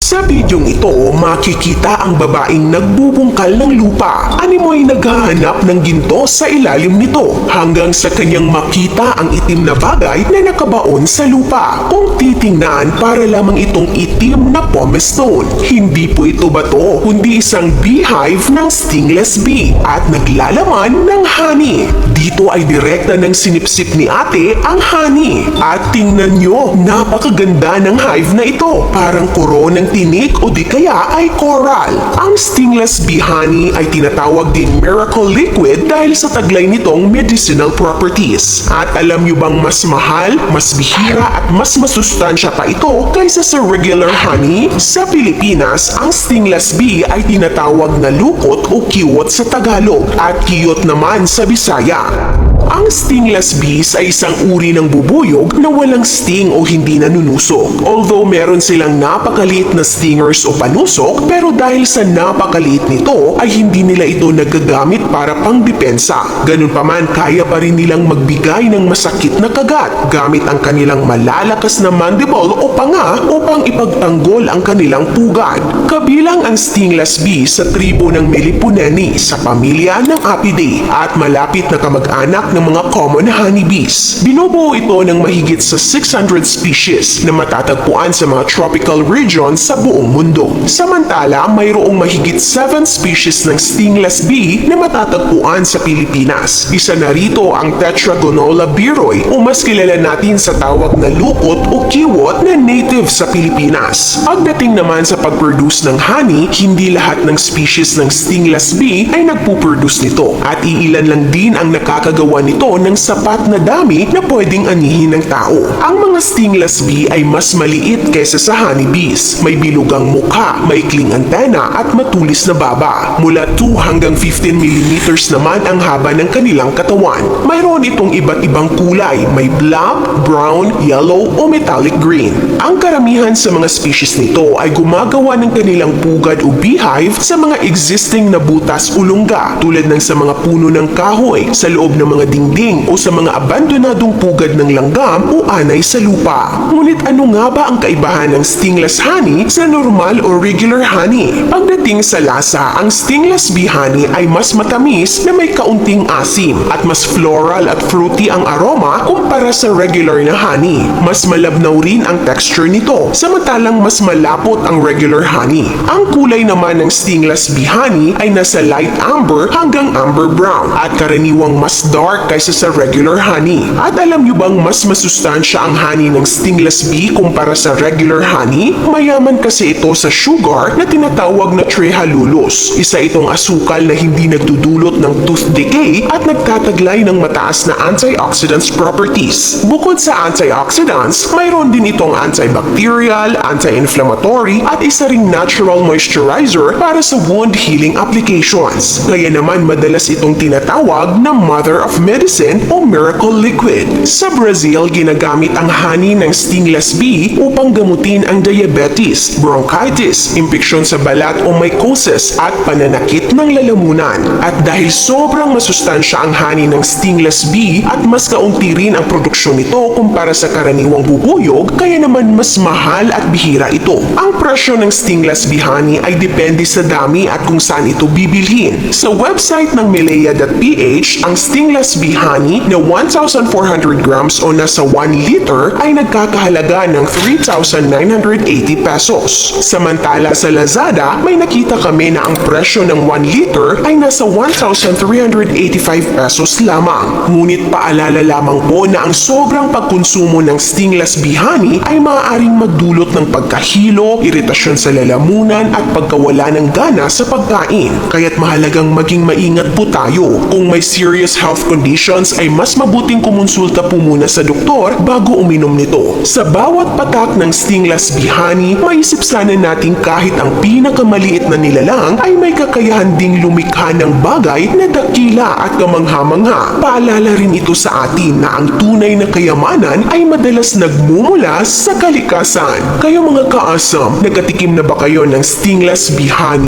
Sa bidyong ito, makikita ang babaeng nagbubungkal ng lupa. Animoy naghahanap ng ginto sa ilalim nito hanggang sa kanyang makita ang itim na bagay na nakabaon sa lupa. Kung titingnan, para lamang itong itim na pumice stone. Hindi po ito bato, kundi isang beehive ng stingless bee at naglalaman ng honey. Dito ay direkta ng sinipsip ni ate ang honey. At tingnan nyo, napakaganda ng hive na ito. Parang koronang tinik o di kaya ay coral. Ang stingless bee honey ay tinatawag din miracle liquid dahil sa taglay nitong medicinal properties. At alam nyo bang mas mahal, mas bihira at mas masustansya pa ito kaysa sa regular honey? Sa Pilipinas, ang stingless bee ay tinatawag na lukot o kiwot sa Tagalog at kiyot naman sa Bisaya. Ang stingless bees ay isang uri ng bubuyog na walang sting o hindi nanunusok. Although meron silang napakaliit na stingers o panusok, pero dahil sa napakaliit nito ay hindi nila ito nagagamit para pangdepensa. Ganun pa man, kaya pa rin nilang magbigay ng masakit na kagat gamit ang kanilang malalakas na mandible o panga upang ipagtanggol ang kanilang pugad. Kabilang ang stingless bee sa tribo ng Meliponeni sa pamilya ng Apidae at malapit na kamag-anak ng mga common honeybees. Binubuo ito ng mahigit sa 600 species na matatagpuan sa mga tropical regions sa buong mundo. Samantala, mayroong mahigit 7 species ng stingless bee na matatagpuan sa Pilipinas. Isa na rito ang Tetragonella biroi o mas kilala natin sa tawag na lukot o kiwot na native sa Pilipinas. Pagdating naman sa pag-produce ng honey, hindi lahat ng species ng stingless bee ay nagpuproduce nito at iilan lang din ang nakakagawa nito ng sapat na dami na pwedeng anihin ng tao. Ang mga stingless bee ay mas maliit kaysa sa honeybees. May bilugang mukha, maikling antena at matulis na baba. Mula 2 hanggang 15 millimeters naman ang haba ng kanilang katawan. Mayroon itong iba't ibang kulay. May black, brown, yellow o metallic green. Ang karamihan sa mga species nito ay gumagawa ng kanilang pugad o beehive sa mga existing na butas o lungga tulad ng sa mga puno ng kahoy, sa loob ng mga dingding o sa mga abandonadong pugad ng langgam o anay sa lupa. Ngunit ano nga ba ang kaibahan ng stingless honey sa normal o regular honey? Pagdating sa lasa, ang stingless bee honey ay mas matamis na may kaunting asim at mas floral at fruity ang aroma kumpara sa regular na honey. Mas malabnaw rin ang texture nito, samantalang mas malapot ang regular honey. Ang kulay naman ng stingless bee honey ay nasa light amber hanggang amber brown at karaniwang mas dark kaysa sa regular honey. At alam nyo bang mas masustansya ang honey ng stingless bee kumpara sa regular honey? Mayaman kasi ito sa sugar na tinatawag na trehalulose. Isa itong asukal na hindi nagdudulot ng tooth decay at nagtataglay ng mataas na antioxidants properties. Bukod sa antioxidants, mayroon din itong antibacterial, anti-inflammatory at isa ring natural moisturizer para sa wound healing applications. Kaya naman madalas itong tinatawag na mother of medicine o miracle liquid. Sa Brazil, ginagamit ang honey ng stingless bee upang gamutin ang diabetes, bronchitis, impeksyon sa balat o mycosis at pananakit ng lalamunan. At dahil sobrang masustansya ang honey ng stingless bee at mas kaunti rin ang produksyon nito kumpara sa karaniwang bubuyog, kaya naman mas mahal at bihira ito. Ang presyo ng stingless bee honey ay depende sa dami at kung saan ito bibilhin. Sa website ng melea.ph, ang stingless bee honey na 1,400 grams o nasa 1 liter ay nagkakahalaga ng 3,980 pesos. Samantala sa Lazada, may nakita kami na ang presyo ng 1 liter ay nasa 1,385 pesos lamang. Ngunit paalala lamang po na ang sobrang pagkonsumo ng stingless bee honey ay maaaring magdulot ng pagkahilo, iritasyon sa lalamunan at pagkawala ng gana sa pagkain. Kaya't mahalagang maging maingat po tayo. Kung may serious health conditions ay mas mabuting kumonsulta po muna sa doktor bago uminom nito. Sa bawat patak ng stingless bee honey, maisip sana natin kahit ang pinakamaliit na nilalang ay may kakayahan ding lumikha ng bagay na dakila at kamangha-mangha. Paalala rin ito sa atin na ang tunay na kayamanan ay madalas nagmumula sa kalikasan. Kayo mga kaasam, nagkatikim na ba kayo ng stingless bee honey?